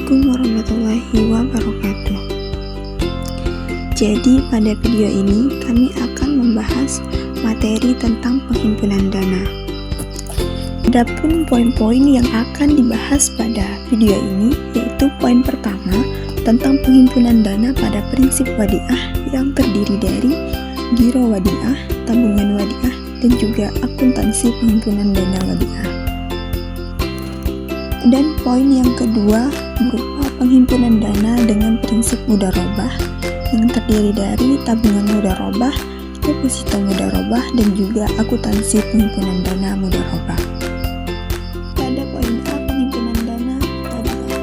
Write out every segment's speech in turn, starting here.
Assalamualaikum warahmatullahi wabarakatuh. Jadi pada video ini kami akan membahas materi tentang penghimpunan dana. Adapun poin-poin yang akan dibahas pada video ini yaitu poin pertama tentang penghimpunan dana pada prinsip wadiah yang terdiri dari giro wadiah, tabungan wadiah, dan juga akuntansi penghimpunan dana wadiah. Dan poin yang kedua berupa penghimpunan dana dengan prinsip mudharabah yang terdiri dari tabungan mudharabah, deposito mudharabah, dan juga akuntansi penghimpunan dana mudharabah. Pada poin A, penghimpunan dana wadiah.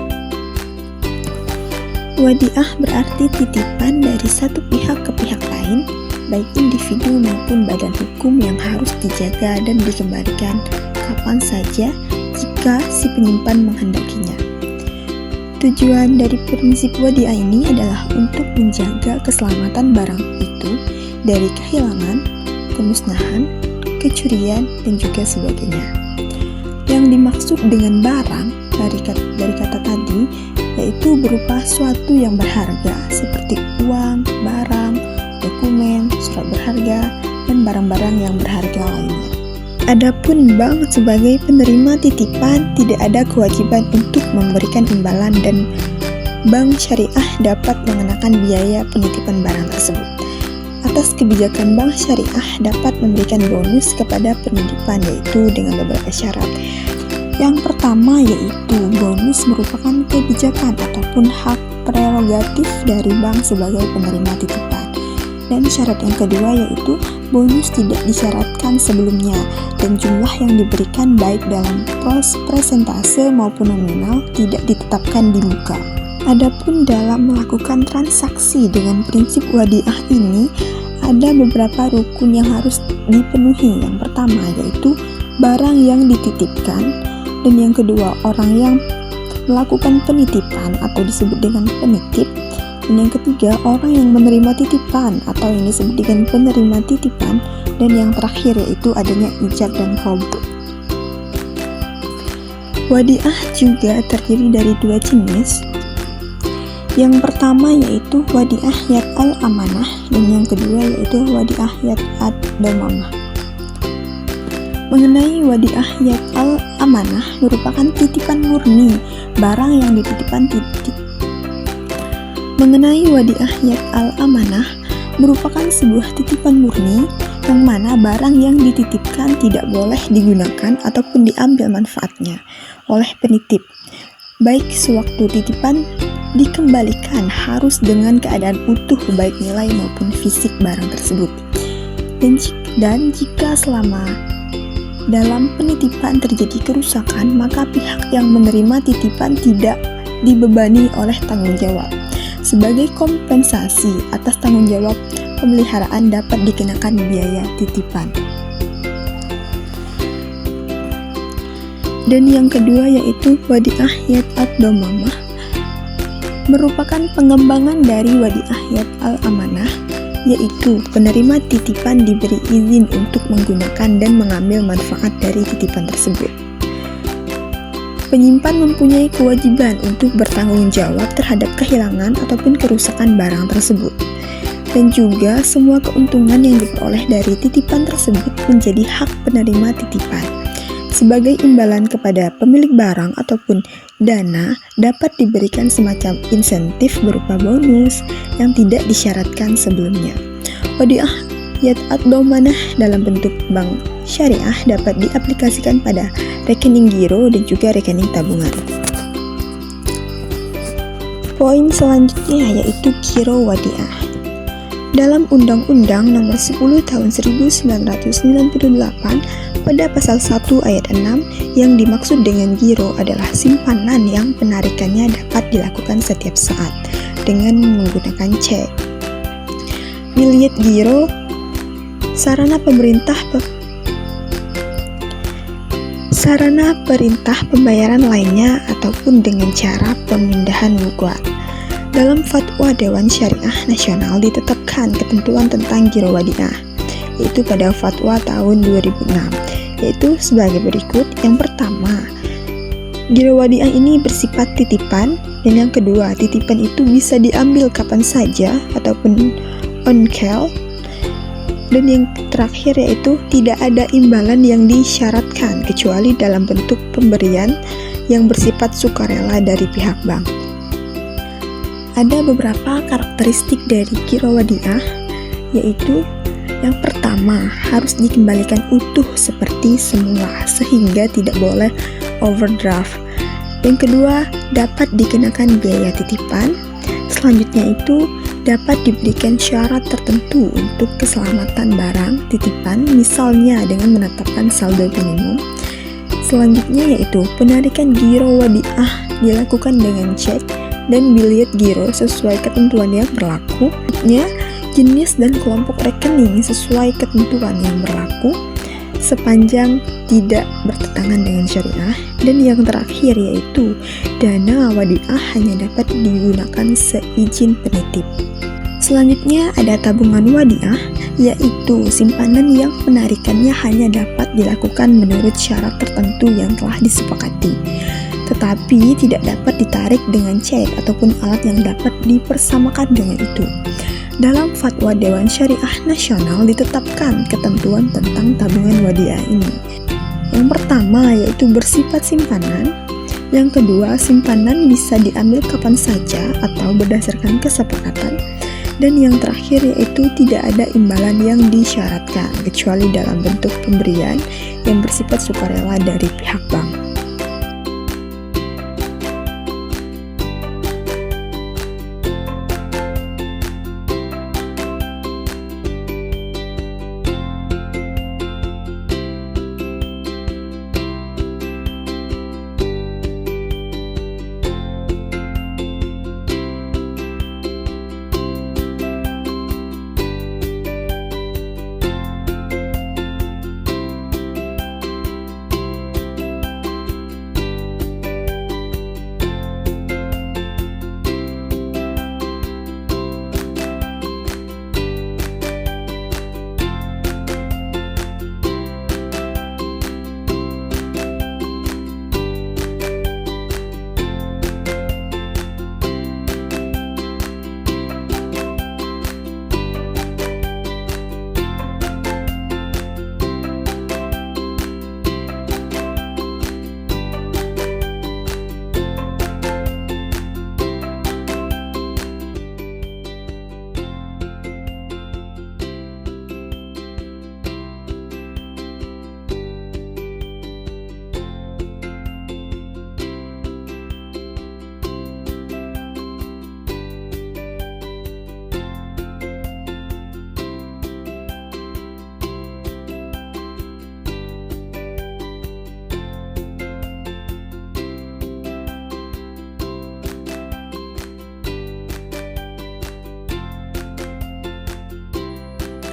Wadiah berarti titipan dari satu pihak ke pihak lain, baik individu maupun badan hukum yang harus dijaga dan dikembalikan kapan saja jika si penyimpan menghendakinya. Tujuan dari prinsip wadiah ini adalah untuk menjaga keselamatan barang itu dari kehilangan, kemusnahan, kecurian, dan juga sebagainya. Yang dimaksud dengan barang dari kata tadi yaitu berupa suatu yang berharga seperti uang, barang, dokumen, surat berharga, dan barang-barang yang berharga lainnya. Adapun bank sebagai penerima titipan tidak ada kewajiban untuk memberikan imbalan dan bank syariah dapat mengenakan biaya penitipan barang tersebut. Atas kebijakan bank syariah dapat memberikan bonus kepada penitipan yaitu dengan beberapa syarat. Yang pertama yaitu bonus merupakan kebijakan ataupun hak prerogatif dari bank sebagai penerima titipan. Dan syarat yang kedua yaitu bonus tidak disyaratkan sebelumnya dan jumlah yang diberikan baik dalam persentase maupun nominal tidak ditetapkan di muka. Adapun dalam melakukan transaksi dengan prinsip wadiah ini ada beberapa rukun yang harus dipenuhi. Yang pertama yaitu barang yang dititipkan, dan yang kedua orang yang melakukan penitipan atau disebut dengan penitip, dan yang ketiga orang yang menerima titipan atau yang disebut dengan penerima titipan, dan yang terakhir yaitu adanya ijab dan qabul. Wadiah juga terdiri dari dua jenis. Yang pertama yaitu wadiah yad al-amanah, dan yang kedua yaitu wadiah yad ad-damamah. Mengenai wadiah yad al-amanah merupakan titipan murni barang yang dititipkan Mengenai wadiah yad al-amanah merupakan sebuah titipan murni yang mana barang yang dititipkan tidak boleh digunakan ataupun diambil manfaatnya oleh penitip. Baik sewaktu titipan dikembalikan harus dengan keadaan utuh baik nilai maupun fisik barang tersebut. Dan jika selama dalam penitipan terjadi kerusakan, maka pihak yang menerima titipan tidak dibebani oleh tanggung jawab. Sebagai kompensasi atas tanggung jawab pemeliharaan dapat dikenakan biaya titipan. Dan yang kedua yaitu wadiah yad ad-damamah merupakan pengembangan dari wadiah yad al-amanah, yaitu penerima titipan diberi izin untuk menggunakan dan mengambil manfaat dari titipan tersebut. Penyimpan mempunyai kewajiban untuk bertanggung jawab terhadap kehilangan ataupun kerusakan barang tersebut. Dan juga semua keuntungan yang diperoleh dari titipan tersebut menjadi hak penerima titipan. Sebagai imbalan kepada pemilik barang ataupun dana dapat diberikan semacam insentif berupa bonus yang tidak disyaratkan sebelumnya. Wadiah yad ad-damanah dalam bentuk bank syariah dapat diaplikasikan pada rekening giro dan juga rekening tabungan. Poin selanjutnya yaitu giro wadiah. Dalam Undang-Undang Nomor 10 Tahun 1998 pada pasal 1 ayat 6 yang dimaksud dengan giro adalah simpanan yang penarikannya dapat dilakukan setiap saat dengan menggunakan cek. Miliat giro sarana perintah pembayaran lainnya ataupun dengan cara pemindahan buku. Dalam Fatwa Dewan Syariah Nasional ditetapkan ketentuan tentang giro wadiah, yaitu pada Fatwa tahun 2006, yaitu sebagai berikut. Yang pertama, Giro wadiah ini bersifat titipan, dan yang kedua, titipan itu bisa diambil kapan saja ataupun on call. Dan yang terakhir yaitu tidak ada imbalan yang disyaratkan kecuali dalam bentuk pemberian yang bersifat sukarela dari pihak bank. Ada beberapa karakteristik dari giro wadiah, yaitu yang pertama, harus dikembalikan utuh seperti semula sehingga tidak boleh overdraft. Yang kedua, dapat dikenakan biaya titipan. Selanjutnya itu dapat diberikan syarat tertentu untuk keselamatan barang titipan, misalnya dengan menetapkan saldo minimum. Selanjutnya yaitu penarikan giro wadiah dilakukan dengan cek dan biliet giro sesuai ketentuan yang berlaku. Jenis dan kelompok rekening sesuai ketentuan yang berlaku sepanjang tidak bertentangan dengan syariah. Dan yang terakhir yaitu dana wadiah hanya dapat digunakan seizin penitip. Selanjutnya ada tabungan wadiah, yaitu simpanan yang penarikannya hanya dapat dilakukan menurut syarat tertentu yang telah disepakati, tetapi tidak dapat ditarik dengan cek ataupun alat yang dapat dipersamakan dengan itu. Dalam Fatwa Dewan Syariah Nasional ditetapkan ketentuan tentang tabungan wadiah ini. Yang pertama yaitu bersifat simpanan. Yang kedua, simpanan bisa diambil kapan saja atau berdasarkan kesepakatan. Dan yang terakhir yaitu tidak ada imbalan yang disyaratkan kecuali dalam bentuk pemberian yang bersifat sukarela dari pihak bank.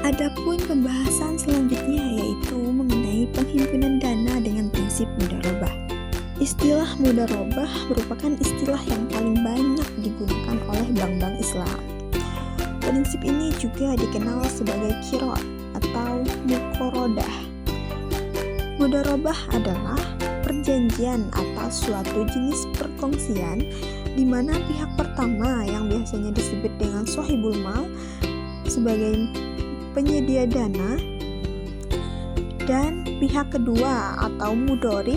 Adapun pembahasan selanjutnya yaitu mengenai penghimpunan dana dengan prinsip mudharabah. Istilah mudharabah merupakan istilah yang paling banyak digunakan oleh bank-bank Islam. Prinsip ini juga dikenal sebagai qiraat atau muqorodah. Mudharabah adalah perjanjian atas suatu jenis perkongsian di mana pihak pertama yang biasanya disebut dengan shahibul mal sebagai penyedia dana, dan pihak kedua atau mudorib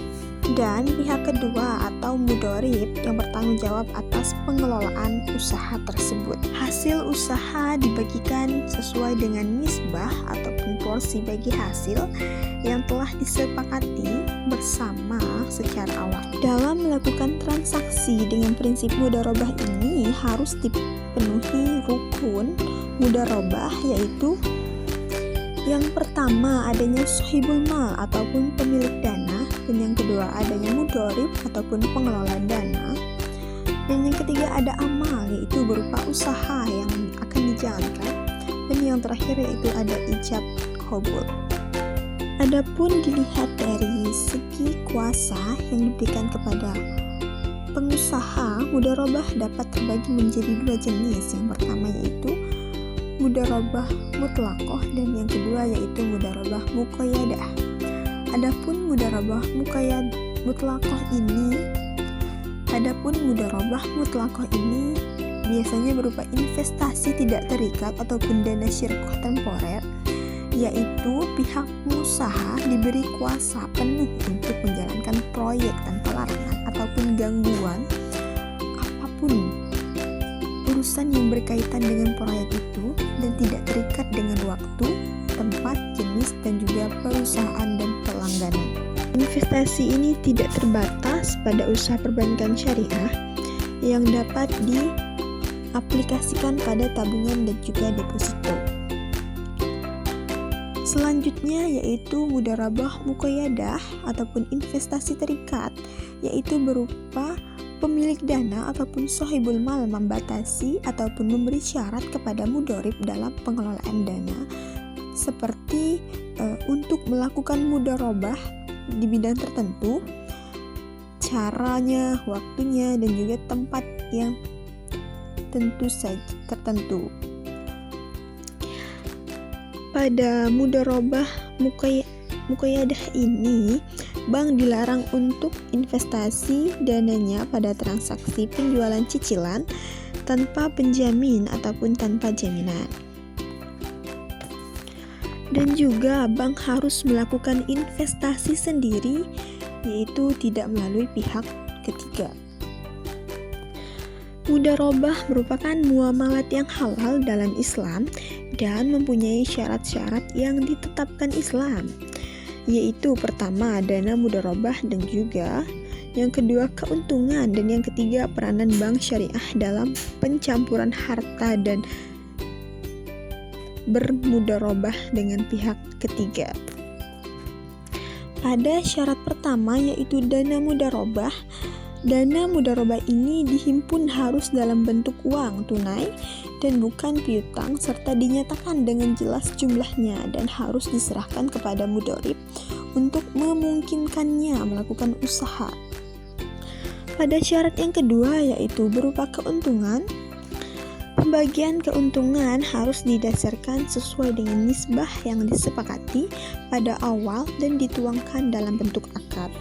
yang bertanggung jawab atas pengelolaan usaha tersebut. Hasil usaha dibagikan sesuai dengan nisbah ataupun porsi bagi hasil yang telah disepakati bersama secara awal. Dalam melakukan transaksi dengan prinsip mudharabah ini harus dipenuhi rukun mudharabah, yaitu yang pertama adanya shahibul mal ataupun pemilik dana, dan yang kedua adanya mudorib ataupun pengelola dana, dan yang ketiga ada amal yaitu berupa usaha yang akan dijalankan, dan yang terakhir yaitu ada ijab qabul. Adapun dilihat dari segi kuasa yang diberikan kepada pengusaha, mudharabah dapat terbagi menjadi dua jenis. Yang pertama yaitu mudharabah mutlaqah dan yang kedua yaitu mudharabah muqayyadah. Adapun mudharabah mutlaqah ini Adapun mudharabah mutlaqah ini biasanya berupa investasi tidak terikat ataupun dana syirkoh temporer, yaitu pihak pengusaha diberi kuasa penuh untuk menjalankan proyek tanpa larangan ataupun gangguan apapun urusan yang berkaitan dengan proyek itu dan tidak terikat dengan waktu, tempat, jenis, dan juga perusahaan dan pelangganan. Investasi ini tidak terbatas pada usaha perbankan syariah yang dapat diaplikasikan pada tabungan dan juga deposito. Selanjutnya yaitu mudharabah muqayyadah ataupun investasi terikat, yaitu berupa pemilik dana ataupun sahibul mal membatasi ataupun memberi syarat kepada mudharib dalam pengelolaan dana, seperti untuk melakukan mudharabah di bidang tertentu, caranya, waktunya, dan juga tempat yang tentu saja tertentu. Pada mudharabah muqayyadah ini, bank dilarang untuk investasi dananya pada transaksi penjualan cicilan tanpa penjamin ataupun tanpa jaminan. Dan juga bank harus melakukan investasi sendiri, yaitu tidak melalui pihak ketiga. Mudharabah merupakan muamalat yang halal dalam Islam dan mempunyai syarat-syarat yang ditetapkan Islam, yaitu pertama dana mudharabah dan juga yang kedua keuntungan, dan yang ketiga peranan bank syariah dalam pencampuran harta dan bermudharabah dengan pihak ketiga. Pada syarat pertama yaitu dana mudharabah. Dana mudharabah ini dihimpun harus dalam bentuk uang tunai dan bukan piutang, serta dinyatakan dengan jelas jumlahnya dan harus diserahkan kepada mudharib untuk memungkinkannya melakukan usaha. Pada syarat yang kedua yaitu berupa keuntungan. Pembagian keuntungan harus didasarkan sesuai dengan nisbah yang disepakati pada awal dan dituangkan dalam bentuk akad.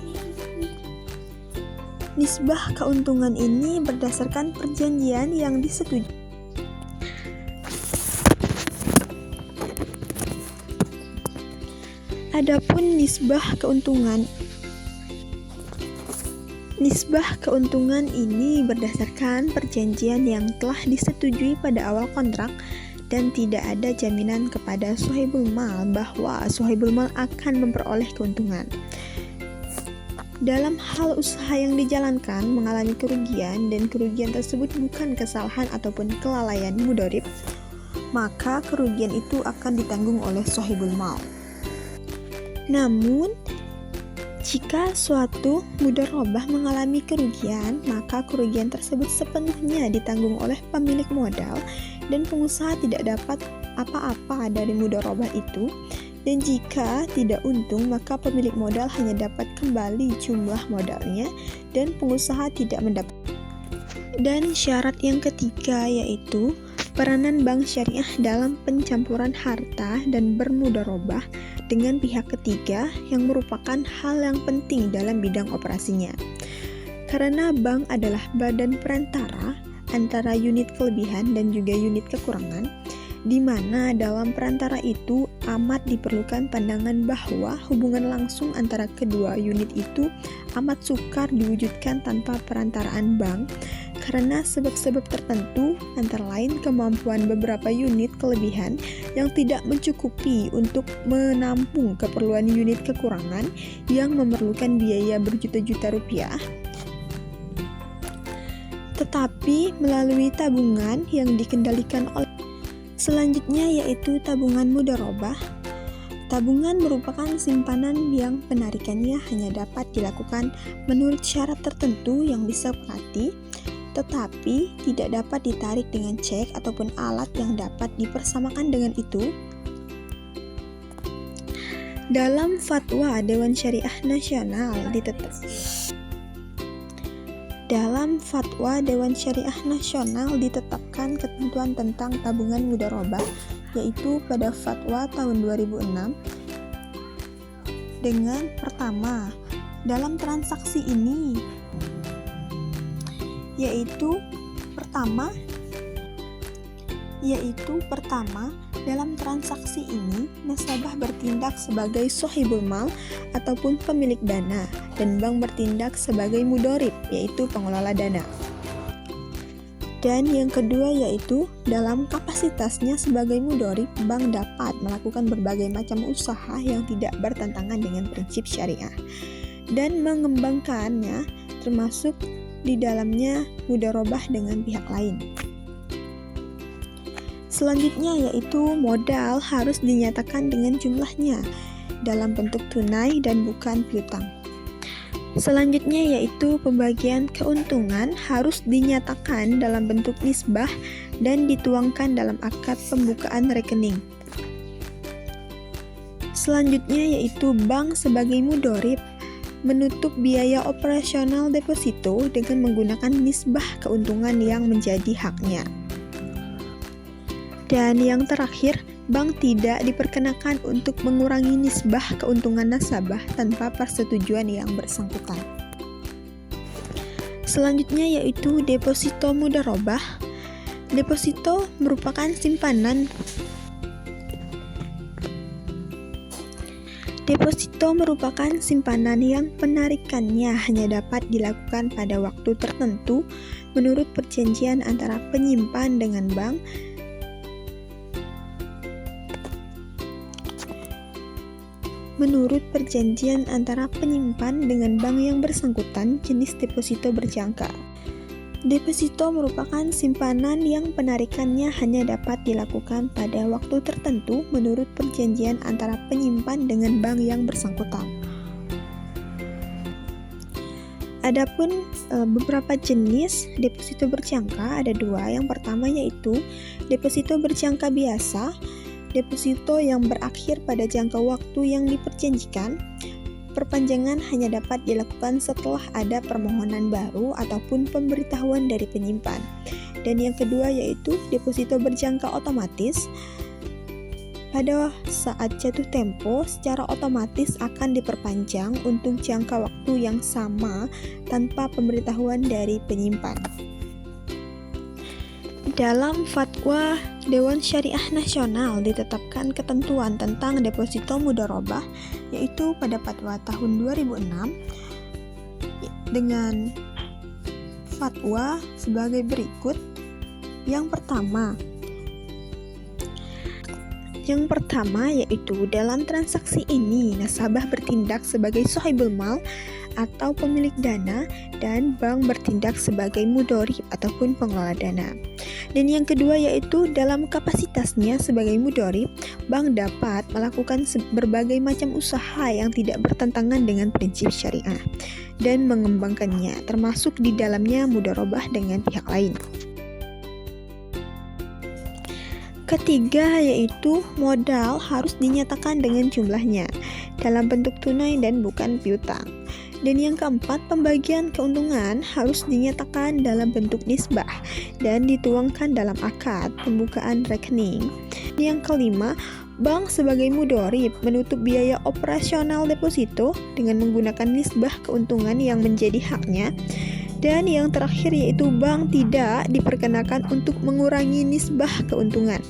Nisbah keuntungan ini berdasarkan perjanjian yang disetujui. Adapun nisbah keuntungan ini berdasarkan perjanjian yang telah disetujui pada awal kontrak dan tidak ada jaminan kepada sahibul mal bahwa sahibul mal akan memperoleh keuntungan. Dalam hal usaha yang dijalankan mengalami kerugian dan kerugian tersebut bukan kesalahan ataupun kelalaian mudharib, maka kerugian itu akan ditanggung oleh sahibul mal. Namun jika suatu mudharabah mengalami kerugian, maka kerugian tersebut sepenuhnya ditanggung oleh pemilik modal dan pengusaha tidak dapat apa-apa dari mudharabah itu. Dan jika tidak untung, maka pemilik modal hanya dapat kembali jumlah modalnya dan pengusaha tidak mendapat. Dan syarat yang ketiga yaitu peranan bank syariah dalam pencampuran harta dan bermudharabah dengan pihak ketiga yang merupakan hal yang penting dalam bidang operasinya. Karena bank adalah badan perantara antara unit kelebihan dan juga unit kekurangan, di mana dalam perantara itu amat diperlukan pandangan bahwa hubungan langsung antara kedua unit itu amat sukar diwujudkan tanpa perantaraan bank karena sebab-sebab tertentu, antara lain kemampuan beberapa unit kelebihan yang tidak mencukupi untuk menampung keperluan unit kekurangan yang memerlukan biaya berjuta-juta rupiah, tetapi melalui tabungan yang dikendalikan oleh. Selanjutnya yaitu tabungan mudharabah. Tabungan merupakan simpanan yang penarikannya hanya dapat dilakukan menurut syarat tertentu yang disepakati, tetapi tidak dapat ditarik dengan cek ataupun alat yang dapat dipersamakan dengan itu. Dalam Fatwa Dewan Syariah Nasional ditetapkan ketentuan tentang tabungan mudharabah, yaitu pada Fatwa tahun 2006 dengan pertama, dalam transaksi ini yaitu pertama, dalam transaksi ini nasabah bertindak sebagai sohibul mal ataupun pemilik dana, dan bank bertindak sebagai mudorib, yaitu pengelola dana. Dan yang kedua yaitu dalam kapasitasnya sebagai mudorib, bank dapat melakukan berbagai macam usaha yang tidak bertentangan dengan prinsip syariah dan mengembangkannya, termasuk di dalamnya mudharabah dengan pihak lain. Selanjutnya yaitu modal harus dinyatakan dengan jumlahnya dalam bentuk tunai dan bukan piutang. Selanjutnya yaitu pembagian keuntungan harus dinyatakan dalam bentuk nisbah dan dituangkan dalam akad pembukaan rekening. Selanjutnya yaitu bank sebagai mudorib menutup biaya operasional deposito dengan menggunakan nisbah keuntungan yang menjadi haknya. Dan yang terakhir, bank tidak diperkenakan untuk mengurangi nisbah keuntungan nasabah tanpa persetujuan yang bersangkutan. Selanjutnya yaitu deposito mudharabah. Deposito merupakan simpanan yang penarikannya hanya dapat dilakukan pada waktu tertentu menurut perjanjian antara penyimpan dengan bank yang bersangkutan. Jenis deposito berjangka. Deposito merupakan simpanan yang penarikannya hanya dapat dilakukan pada waktu tertentu menurut perjanjian antara penyimpan dengan bank yang bersangkutan. Adapun beberapa jenis deposito berjangka ada dua. Yang pertama yaitu deposito berjangka biasa. Deposito yang berakhir pada jangka waktu yang diperjanjikan. Perpanjangan hanya dapat dilakukan setelah ada permohonan baru ataupun pemberitahuan dari penyimpan. Dan yang kedua yaitu deposito berjangka otomatis. Pada saat jatuh tempo, secara otomatis akan diperpanjang untuk jangka waktu yang sama tanpa pemberitahuan dari penyimpan. Dalam Fatwa Dewan Syariah Nasional ditetapkan ketentuan tentang deposito mudharabah, yaitu pada Fatwa tahun 2006 dengan fatwa sebagai berikut. Yang pertama yaitu dalam transaksi ini nasabah bertindak sebagai sohibul mal atau pemilik dana dan bank bertindak sebagai mudorib ataupun pengelola dana. Dan yang kedua yaitu dalam kapasitasnya sebagai mudorib, bank dapat melakukan berbagai macam usaha yang tidak bertentangan dengan prinsip syariah dan mengembangkannya, termasuk di dalamnya mudharabah dengan pihak lain. Ketiga yaitu modal harus dinyatakan dengan jumlahnya dalam bentuk tunai dan bukan piutang. Dan yang keempat, pembagian keuntungan harus dinyatakan dalam bentuk nisbah dan dituangkan dalam akad pembukaan rekening. Yang kelima, bank sebagai mudorib menutup biaya operasional deposito dengan menggunakan nisbah keuntungan yang menjadi haknya. Dan yang terakhir yaitu bank tidak diperkenakan untuk mengurangi nisbah keuntungan.